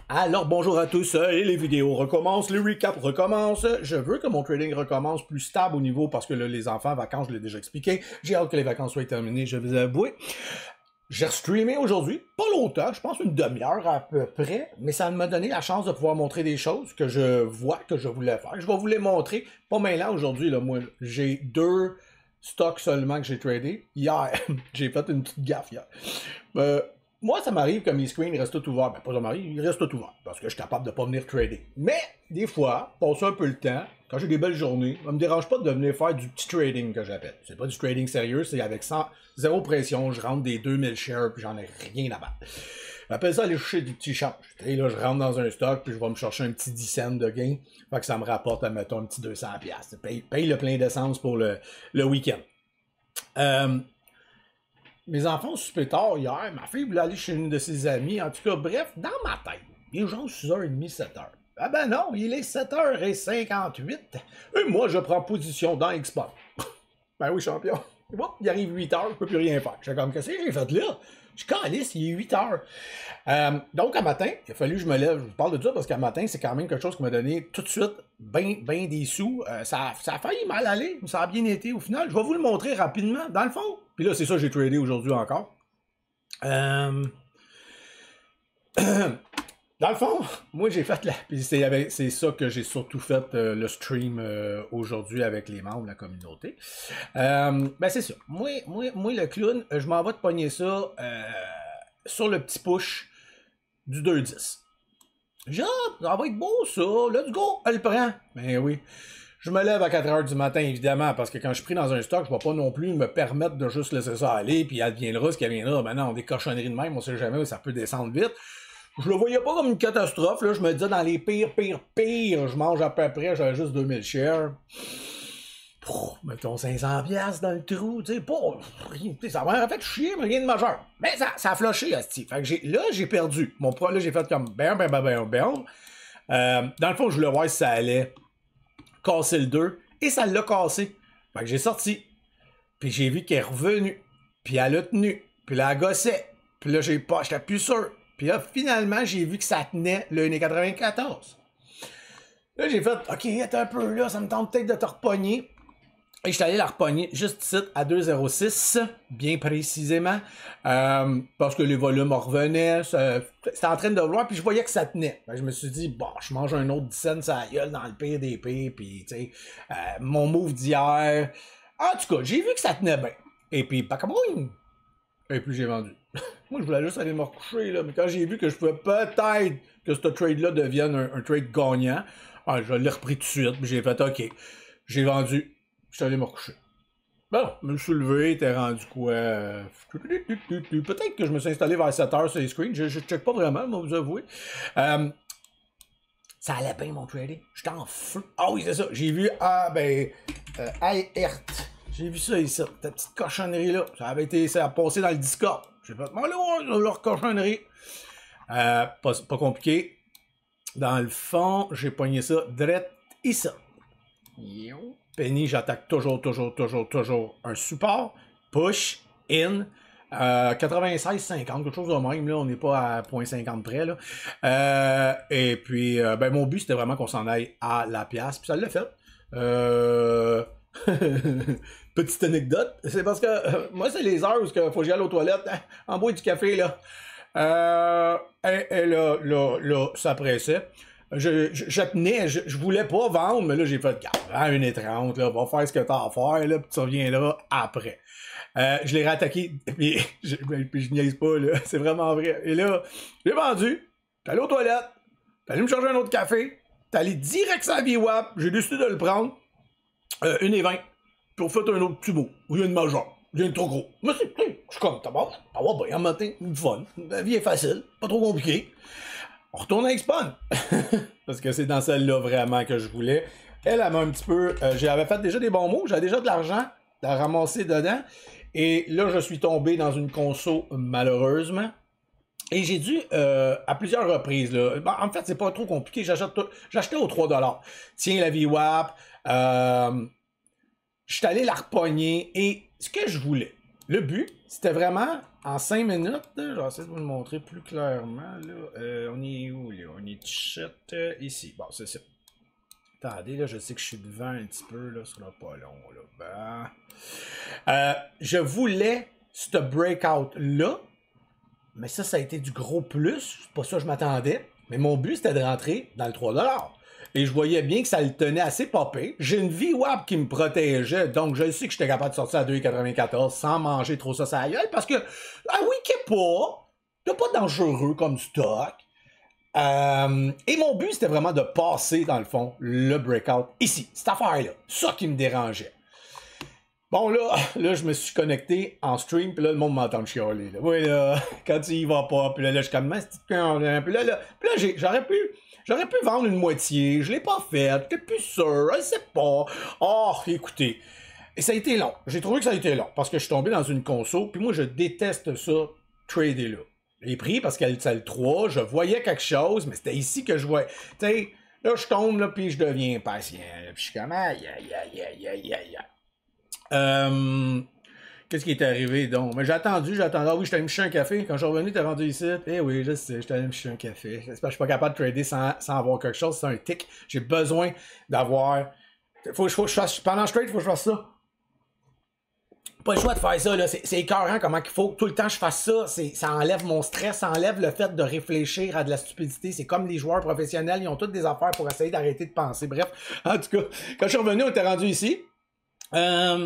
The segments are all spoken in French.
Alors bonjour à tous, et les vidéos recommencent, les recaps recommencent. Je veux que mon trading recommence plus stable au niveau, parce que là, les enfants, vacances, je l'ai déjà expliqué. J'ai hâte que les vacances soient terminées, je vais avouer. J'ai restreamé aujourd'hui, pas longtemps, je pense une demi-heure à peu près, mais ça m'a donné la chance de pouvoir montrer des choses que je vois, que je voulais faire. Je vais vous les montrer, pas maintenant aujourd'hui, là, moi, j'ai 2 stocks seulement que j'ai tradé. Hier, j'ai fait une petite gaffe hier. Moi, ça m'arrive que mes screens restent tout ouverts. Ben, pas ça m'arrive, ils restent tout ouverts, parce que je suis capable de pas venir trader. Mais, des fois, passer un peu le temps, quand j'ai des belles journées, ça me dérange pas de venir faire du petit trading que j'appelle. C'est pas du trading sérieux, c'est avec 0 pression, je rentre des 2000 shares, puis j'en ai rien à battre. J'appelle ça aller chercher du petit change. Et là, je rentre dans un stock, puis je vais me chercher un petit 10 cents de gain, fait que ça me rapporte, admettons, un petit 200$. Paye le plein d'essence pour le week-end. Mes enfants ont super tard hier, ma fille voulait aller chez une de ses amies, en tout cas, bref, dans ma tête, il est genre 6h30, 7h. Ah ben non, il est 7h58, et moi je prends position dans Xbox. Ben oui, champion. Bon, il arrive 8h, je peux plus rien faire. Je suis comme, qu'est-ce que j'ai fait là? Je suis calisse, il est 8h. Donc, à matin, il a fallu que je me lève. Je vous parle de ça parce qu'à matin, c'est quand même quelque chose qui m'a donné tout de suite ben des sous. Ça a failli mal aller, mais ça a bien été au final. Je vais vous le montrer rapidement, dans le fond. Puis là, c'est ça que j'ai tradé aujourd'hui encore. Dans le fond, moi j'ai fait c'est ça que j'ai surtout fait le stream aujourd'hui avec les membres de la communauté. Ben c'est ça. Moi, le clown, je m'en vais de pogner ça sur le petit push du 2-10. Genre, ça va être beau ça, let's go, elle le prend. Ben oui. Je me lève à 4h du matin, évidemment, parce que quand je suis pris dans un stock, je ne vais pas non plus me permettre de juste laisser ça aller, puis elle viendra ce qu'elle viendra. Ben non, des cochonneries de même, on sait jamais où ça peut descendre vite. Je le voyais pas comme une catastrophe, là. Je me disais, dans les pires, je mange à peu près, j'avais juste 2000 shares. Mettons 500$ dans le trou, tu sais, pas rien, ça m'a fait chier, mais rien de majeur. Mais ça a flushé, hostie. Fait que là, j'ai perdu. Là, j'ai fait comme Dans le fond, je voulais voir si ça allait casser le 2, et ça l'a cassé. Fait que j'ai sorti. Puis j'ai vu qu'elle est revenue. Puis elle a tenu. Puis là, elle gossait. Puis là, j'étais plus sûr. Puis là, finalement, j'ai vu que ça tenait le 1,94. Là, j'ai fait, OK, attends un peu, là, ça me tente peut-être de te repogner. Et je suis allé la repogner juste ici à 2,06, bien précisément, parce que les volumes revenaient, c'était en train de vouloir, puis je voyais que ça tenait. Je me suis dit, bon, je mange un autre 10 cents, ça gueule dans le pire des pires, puis tu sais, mon move d'hier. En tout cas, j'ai vu que ça tenait bien. Et puis, bacabouing! Et puis j'ai vendu. Moi, je voulais juste aller me recoucher, là, mais quand j'ai vu que je pouvais peut-être que ce trade-là devienne un trade gagnant, je l'ai repris tout de suite, puis j'ai fait, OK, j'ai vendu. Je suis allé me recoucher. Bon, je me suis levé, t'es rendu quoi? Peut-être que je me suis installé vers 7h sur les screens. Je check pas vraiment, moi, vous avouez. Ça allait bien, mon trading. J'étais en feu. Ah oui, c'est ça. J'ai vu, Alert. J'ai vu ça ici. Ta petite cochonnerie-là. Ça a passé dans le Discord. J'ai fait, bon, là, leur cochonnerie. Pas compliqué. Dans le fond, j'ai pogné ça direct ici. Penny, j'attaque toujours un support, push, in, 96,50, quelque chose de même, là, on n'est pas à 0,50 près, là. Et puis, mon but, c'était vraiment qu'on s'en aille à la pièce, puis ça l'a fait. Petite anecdote, c'est parce que moi, c'est les heures où il faut que j'y aille aux toilettes, hein, en bois du café, là. Et là, ça pressait. Je tenais, je voulais pas vendre, mais là, j'ai fait, à 1,30, là, va faire ce que t'as à faire, là, puis tu reviendras après. Je l'ai rattaqué, puis je niaise pas, là, c'est vraiment vrai. Et là, j'ai vendu, t'es allé aux toilettes, t'es allé me charger un autre café, t'es allé direct sur la VWAP, j'ai décidé de le prendre, 1,20, puis on fait un autre petit mot, rien de majeur, rien de trop gros. Mais je suis comme, t'as bien, un matin, une fun, la vie est facile, pas trop compliqué. On retourne avec Spawn. Parce que c'est dans celle-là vraiment que je voulais. Elle m'a un petit peu... j'avais fait déjà des bons mots. J'avais déjà de l'argent à ramasser dedans. Et là, je suis tombé dans une conso, malheureusement. Et j'ai dû, à plusieurs reprises, là, en fait, c'est pas trop compliqué. J'achetais aux 3$. Tiens, la VWAP. Je suis allé la repogner. Et ce que je voulais, le but, c'était vraiment... En 5 minutes, là, je vais essayer de vous le montrer plus clairement. Là. On est où, shit ici. Bon, c'est ça. Attendez, là, je sais que je suis devant un petit peu, là, ça sera pas long, là. Ben... je voulais ce breakout-là, mais ça a été du gros plus. C'est pas ça que je m'attendais. Mais mon but, c'était de rentrer dans le 3$. Et je voyais bien que ça le tenait assez popé. J'ai une VWAP qui me protégeait, donc je sais que j'étais capable de sortir à 2,94 sans manger trop ça à la gueule, parce que, ah oui, qu'est pas dangereux comme stock. Et mon but, c'était vraiment de passer, dans le fond, le breakout ici, cette affaire-là. Ça qui me dérangeait. Bon, là, je me suis connecté en stream, puis là, le monde m'entend chialer. Là. Oui, là, quand tu y vas pas, puis là, je suis comme, puis là, j'aurais pu vendre une moitié, je l'ai pas fait, j'étais plus sûr, je sais pas. Oh, écoutez, et ça a été long. J'ai trouvé que ça a été long, parce que je suis tombé dans une conso, puis moi, je déteste ça, trader là. Les prix, parce qu'elle c'est le 3, je voyais quelque chose, mais c'était ici que je voyais. Tu sais, là, je tombe, là, puis je deviens patient. Puis je suis comme, aïe. Qu'est-ce qui est arrivé donc? Mais j'ai attendu. Ah oui, j'étais allé me chercher un café. Quand je suis revenu, t'es rendu ici. Eh oui, je sais, j'étais allé me chercher un café. J'espère que je suis pas capable de trader sans avoir quelque chose. C'est un tic. J'ai besoin d'avoir. Faut que je fasse. Pendant que je trade, faut que je fasse ça. Pas le choix de faire ça, là. C'est écœurant comment il faut que tout le temps je fasse ça. Ça enlève mon stress, ça enlève le fait de réfléchir à de la stupidité. C'est comme les joueurs professionnels, ils ont toutes des affaires pour essayer d'arrêter de penser. Bref, en tout cas, quand je suis revenu, on était rendu ici. Ah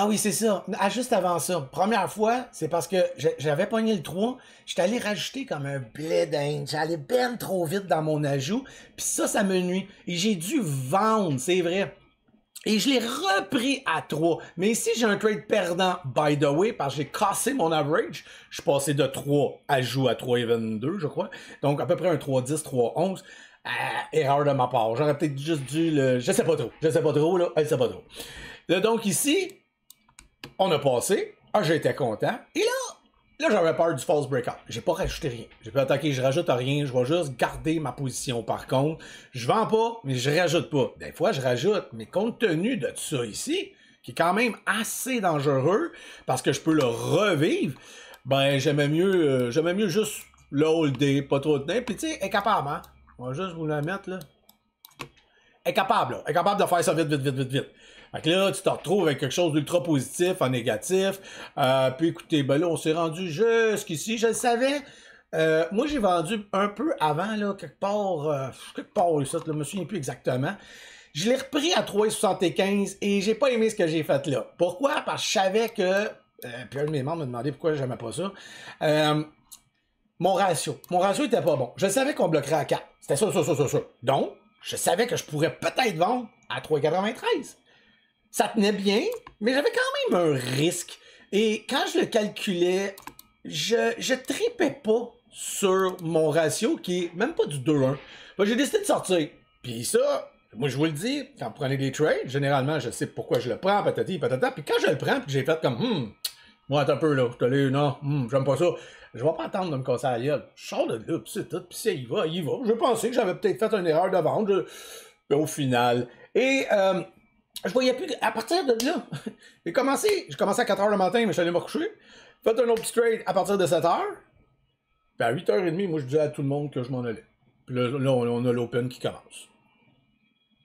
oui, c'est ça. Ah, juste avant ça. Première fois, c'est parce que j'avais pogné le 3. J'étais allé rajouter comme un blé d'Inde. J'allais ben trop vite dans mon ajout. Puis ça me nuit. Et j'ai dû vendre, c'est vrai. Et je l'ai repris à 3. Mais ici, j'ai un trade perdant, by the way, parce que j'ai cassé mon average. Je suis passé de 3 ajout à 3,22, je crois. Donc, à peu près un 3,10, 3,11. Erreur de ma part. J'aurais peut-être juste dû le... Je sais pas trop, là. Elle sait pas trop. Là, donc ici, on a passé. Ah, j'étais content. Et là, j'avais peur du false breakout. J'ai pas rajouté rien. J'ai pas attaqué, je rajoute rien. Je vais juste garder ma position. Par contre, je vends pas, mais je rajoute pas. Des fois, je rajoute. Mais compte tenu de ça ici, qui est quand même assez dangereux, parce que je peux le revivre, ben, j'aimais mieux juste le holder, pas trop de temps. Puis tu sais, elle est capable, hein. On va juste vous la mettre, là. Elle est capable, là. Elle est capable de faire ça vite. Fait que là, tu te retrouves avec quelque chose d'ultra positif en négatif. Puis écoutez, ben là, on s'est rendu jusqu'ici. Je le savais. Moi, j'ai vendu un peu avant, là, quelque part ici, là, je me souviens plus exactement. Je l'ai repris à 3,75 et j'ai pas aimé ce que j'ai fait là. Pourquoi? Parce que je savais que... puis un de mes membres me demandait pourquoi j'aimais pas ça. Mon ratio était pas bon. Je savais qu'on bloquerait à 4. C'était ça. Donc, je savais que je pourrais peut-être vendre à 3,93. Ça tenait bien, mais j'avais quand même un risque. Et quand je le calculais, je tripais pas sur mon ratio qui est même pas du 2-1. J'ai décidé de sortir. Puis ça, moi je vous le dis, quand vous prenez des trades, généralement je sais pourquoi je le prends, patati patata. Puis quand je le prends, puis j'ai fait comme moi attends un peu là, je te l'ai, non, j'aime pas ça. Je vais pas attendre de me casser la gueule. Je sors de là, pis c'est tout, pis ça, il va. Je pensais que j'avais peut-être fait une erreur de vente, au final. Et je voyais plus, à partir de là, j'ai commencé à 4h le matin, mais je suis allé me coucher. Fait un autre petit trade à partir de 7h. Puis à 8h30, moi je disais à tout le monde que je m'en allais. Puis là on a l'open qui commence.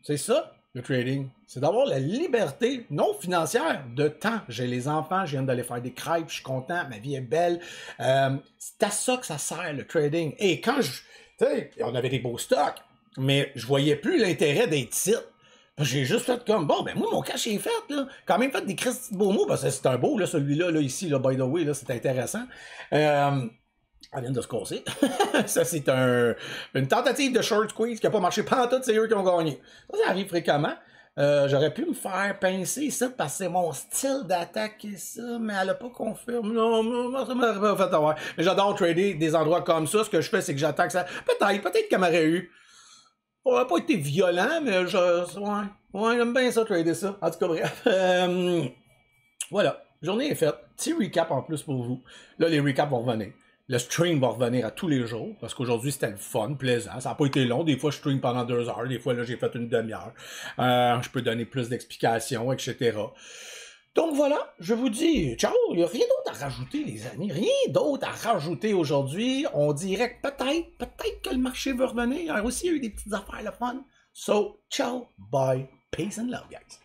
C'est ça, le trading. C'est d'avoir la liberté non financière de temps. J'ai les enfants, je viens d'aller faire des crêpes, je suis content, ma vie est belle. C'est à ça que ça sert, le trading. Et quand tu sais, on avait des beaux stocks, mais je voyais plus l'intérêt des titres. J'ai juste fait comme, bon, ben moi, mon cash est fait, là. Quand même fait des crises de beaux mots, parce que c'est un beau, là, celui-là, là, ici, là, by the way, là, c'est intéressant. Elle vient de se casser. Ça, c'est une tentative de short squeeze qui n'a pas marché pantoute, c'est eux qui ont gagné. Ça arrive fréquemment. J'aurais pu me faire pincer ça parce que c'est mon style d'attaque et ça, mais elle a pas confirmé. Non, ça m'aurait pas fait avoir. Mais j'adore trader des endroits comme ça. Ce que je fais, c'est que j'attaque ça. Peut-être qu'elle m'aurait eu. Ça n'aurait pas été violent, mais j'aime bien ça, trader ça. En tout cas, bref. Voilà. Journée est faite. Petit recap en plus pour vous. Là, les recaps vont revenir. Le stream va revenir à tous les jours, parce qu'aujourd'hui, c'était le fun, plaisant. Ça n'a pas été long. Des fois, je stream pendant 2 heures. Des fois, là, j'ai fait une demi-heure. Je peux donner plus d'explications, etc. Donc voilà, je vous dis ciao, il n'y a rien d'autre à rajouter, les amis, rien d'autre à rajouter aujourd'hui. On dirait que peut-être que le marché va revenir. Il y a aussi eu des petites affaires le fun. So, ciao, bye, peace and love, guys.